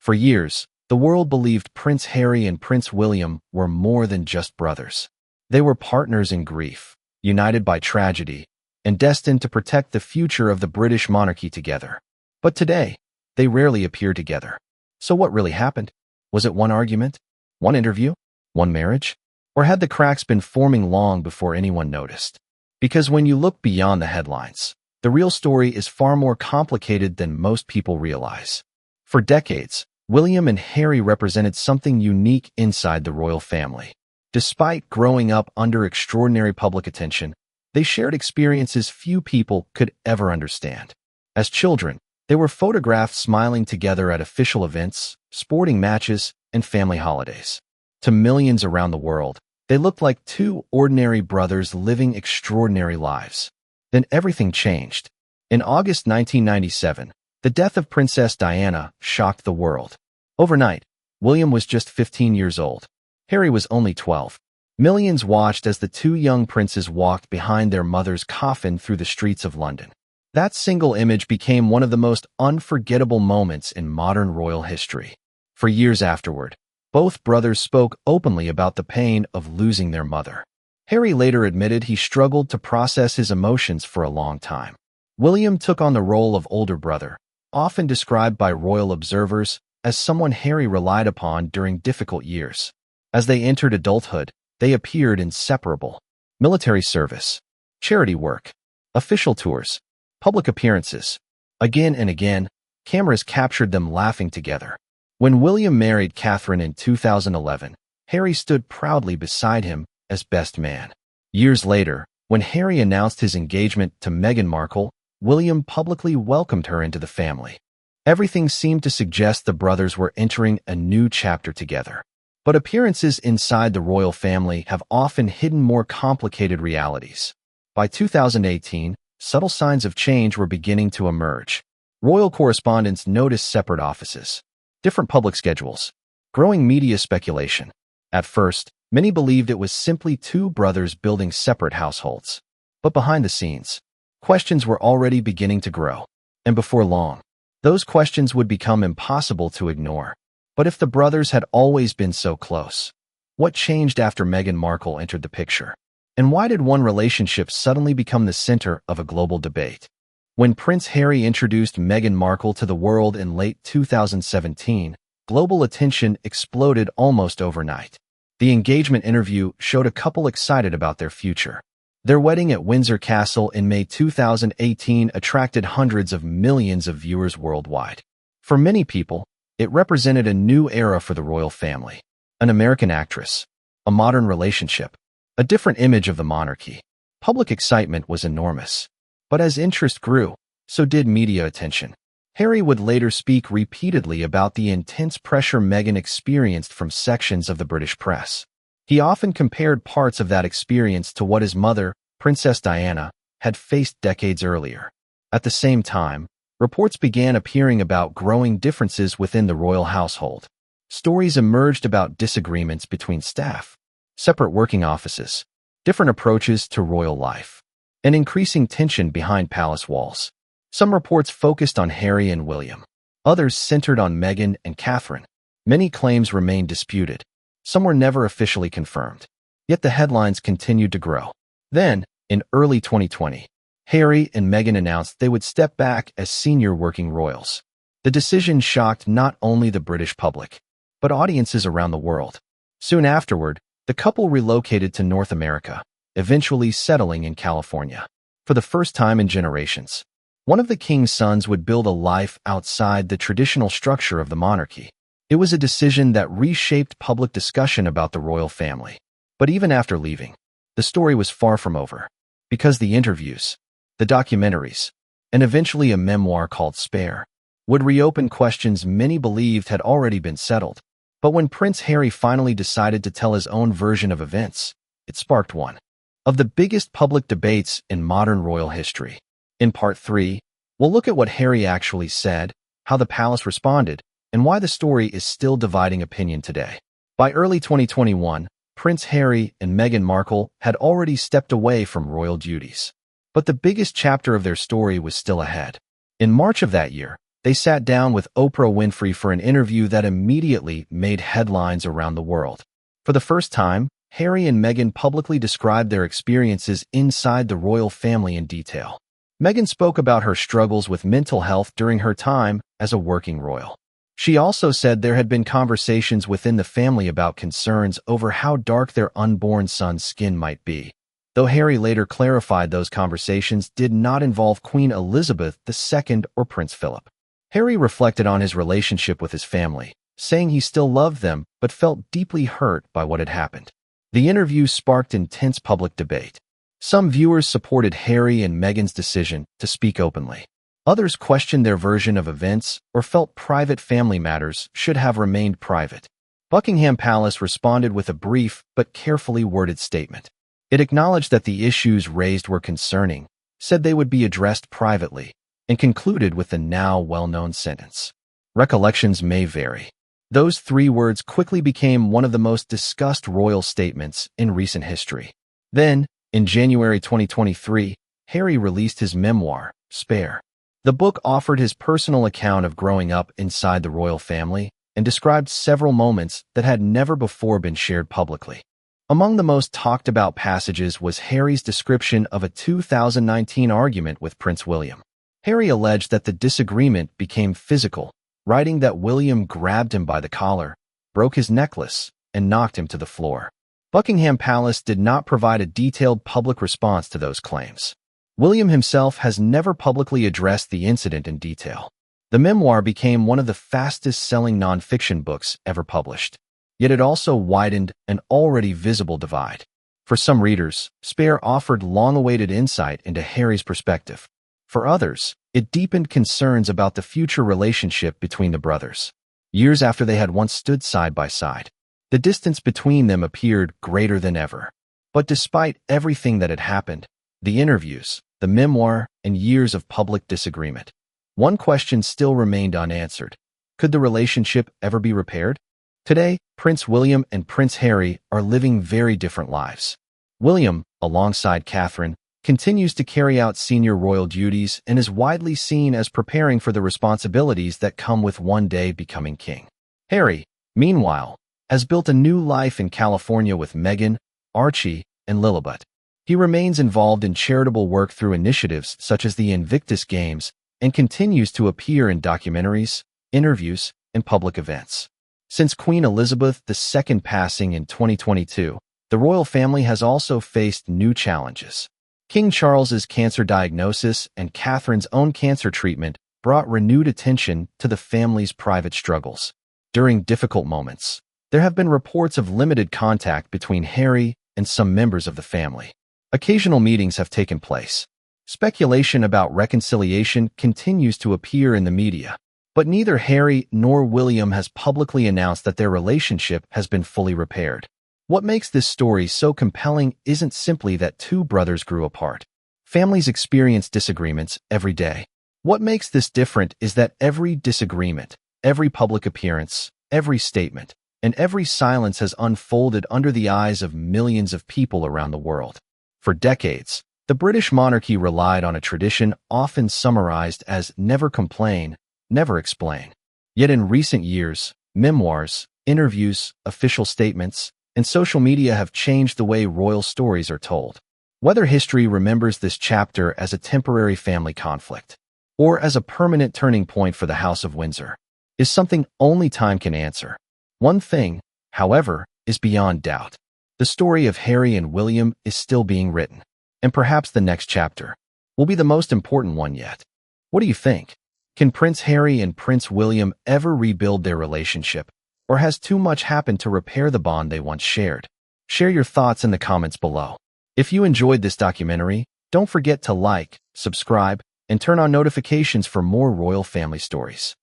For years, the world believed Prince Harry and Prince William were more than just brothers. They were partners in grief, united by tragedy, and destined to protect the future of the British monarchy together. But today, they rarely appear together. So what really happened? Was it one argument? One interview? One marriage? Or had the cracks been forming long before anyone noticed? Because when you look beyond the headlines, the real story is far more complicated than most people realize. For decades, William and Harry represented something unique inside the royal family. Despite growing up under extraordinary public attention, they shared experiences few people could ever understand. As children, they were photographed smiling together at official events, sporting matches, and family holidays. To millions around the world, they looked like two ordinary brothers living extraordinary lives. Then everything changed. In August 1997, the death of Princess Diana shocked the world. Overnight, William was just 15 years old. Harry was only 12. Millions watched as the two young princes walked behind their mother's coffin through the streets of London. That single image became one of the most unforgettable moments in modern royal history. For years afterward, both brothers spoke openly about the pain of losing their mother. Harry later admitted he struggled to process his emotions for a long time. William took on the role of older brother, often described by royal observers as someone Harry relied upon during difficult years. As they entered adulthood, they appeared inseparable. Military service, charity work, official tours, public appearances. Again and again, cameras captured them laughing together. When William married Catherine in 2011, Harry stood proudly beside him as best man. Years later, when Harry announced his engagement to Meghan Markle, William publicly welcomed her into the family. Everything seemed to suggest the brothers were entering a new chapter together. But appearances inside the royal family have often hidden more complicated realities. By 2018, subtle signs of change were beginning to emerge. Royal correspondents noticed separate offices, different public schedules, growing media speculation. At first, many believed it was simply two brothers building separate households. But behind the scenes, questions were already beginning to grow. And before long, those questions would become impossible to ignore. But if the brothers had always been so close, what changed after Meghan Markle entered the picture? And why did one relationship suddenly become the center of a global debate? When Prince Harry introduced Meghan Markle to the world in late 2017, global attention exploded almost overnight. The engagement interview showed a couple excited about their future. Their wedding at Windsor Castle in May 2018 attracted hundreds of millions of viewers worldwide. For many people, it represented a new era for the royal family. An American actress, a modern relationship, a different image of the monarchy. Public excitement was enormous. But as interest grew, so did media attention. Harry would later speak repeatedly about the intense pressure Meghan experienced from sections of the British press. He often compared parts of that experience to what his mother, Princess Diana, had faced decades earlier. At the same time, reports began appearing about growing differences within the royal household. Stories emerged about disagreements between staff, separate working offices, different approaches to royal life, and increasing tension behind palace walls. Some reports focused on Harry and William. Others centered on Meghan and Catherine. Many claims remained disputed. Some were never officially confirmed. Yet the headlines continued to grow. Then, in early 2020, Harry and Meghan announced they would step back as senior working royals. The decision shocked not only the British public, but audiences around the world. Soon afterward, the couple relocated to North America, eventually settling in California. For the first time in generations, one of the king's sons would build a life outside the traditional structure of the monarchy. It was a decision that reshaped public discussion about the royal family. But even after leaving, the story was far from over. Because the interviews, the documentaries, and eventually a memoir called Spare, would reopen questions many believed had already been settled. But when Prince Harry finally decided to tell his own version of events, it sparked one of the biggest public debates in modern royal history. In Part 3, we'll look at what Harry actually said, how the palace responded, and why the story is still dividing opinion today. By early 2021, Prince Harry and Meghan Markle had already stepped away from royal duties. But the biggest chapter of their story was still ahead. In March of that year, they sat down with Oprah Winfrey for an interview that immediately made headlines around the world. For the first time, Harry and Meghan publicly described their experiences inside the royal family in detail. Meghan spoke about her struggles with mental health during her time as a working royal. She also said there had been conversations within the family about concerns over how dark their unborn son's skin might be, though Harry later clarified those conversations did not involve Queen Elizabeth II or Prince Philip. Harry reflected on his relationship with his family, saying he still loved them but felt deeply hurt by what had happened. The interview sparked intense public debate. Some viewers supported Harry and Meghan's decision to speak openly. Others questioned their version of events or felt private family matters should have remained private. Buckingham Palace responded with a brief but carefully worded statement. It acknowledged that the issues raised were concerning, said they would be addressed privately, and concluded with the now well-known sentence, "Recollections may vary." Those 3 words quickly became one of the most discussed royal statements in recent history. Then, in January 2023, Harry released his memoir, Spare. The book offered his personal account of growing up inside the royal family and described several moments that had never before been shared publicly. Among the most talked about passages was Harry's description of a 2019 argument with Prince William. Harry alleged that the disagreement became physical, writing that William grabbed him by the collar, broke his necklace, and knocked him to the floor. Buckingham Palace did not provide a detailed public response to those claims. William himself has never publicly addressed the incident in detail. The memoir became one of the fastest-selling nonfiction books ever published. Yet it also widened an already visible divide. For some readers, Spare offered long-awaited insight into Harry's perspective. For others, it deepened concerns about the future relationship between the brothers. Years after they had once stood side by side, the distance between them appeared greater than ever. But despite everything that had happened, the interviews, the memoir, and years of public disagreement, one question still remained unanswered. Could the relationship ever be repaired? Today, Prince William and Prince Harry are living very different lives. William, alongside Catherine, continues to carry out senior royal duties and is widely seen as preparing for the responsibilities that come with one day becoming king. Harry, meanwhile, has built a new life in California with Meghan, Archie, and Lilibet. He remains involved in charitable work through initiatives such as the Invictus Games and continues to appear in documentaries, interviews, and public events. Since Queen Elizabeth II passing in 2022, the royal family has also faced new challenges. King Charles's cancer diagnosis and Catherine's own cancer treatment brought renewed attention to the family's private struggles. During difficult moments, there have been reports of limited contact between Harry and some members of the family. Occasional meetings have taken place. Speculation about reconciliation continues to appear in the media, but neither Harry nor William has publicly announced that their relationship has been fully repaired. What makes this story so compelling isn't simply that 2 brothers grew apart. Families experience disagreements every day. What makes this different is that every disagreement, every public appearance, every statement, and every silence has unfolded under the eyes of millions of people around the world. For decades, the British monarchy relied on a tradition often summarized as never complain, never explain. Yet in recent years, memoirs, interviews, official statements, and social media have changed the way royal stories are told. Whether history remembers this chapter as a temporary family conflict or as a permanent turning point for the House of Windsor is something only time can answer. One thing, however, is beyond doubt. The story of Harry and William is still being written, and perhaps the next chapter will be the most important one yet. What do you think? Can Prince Harry and Prince William ever rebuild their relationship, or has too much happened to repair the bond they once shared? Share your thoughts in the comments below. If you enjoyed this documentary, don't forget to like, subscribe, and turn on notifications for more royal family stories.